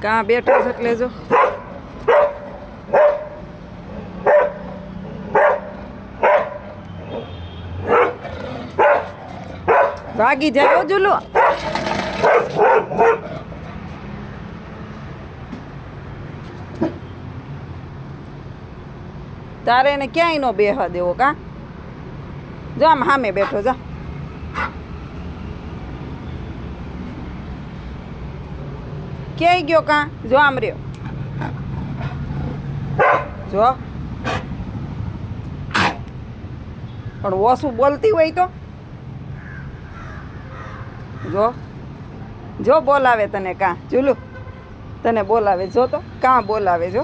કાં બેઠો છે એટલે જો ભાગી જાય જુલો. તારે એને ક્યાંય નો બેહવા દેવો કા. જો આમ સામે બેઠો જા. ક્યાંય ગયો કા. જો આમ રહ્યો. જો પણ ઓછું બોલતી હોય તો જો બોલાવે તને કાં જુલું તને બોલાવે જો તો કાં બોલાવે જો.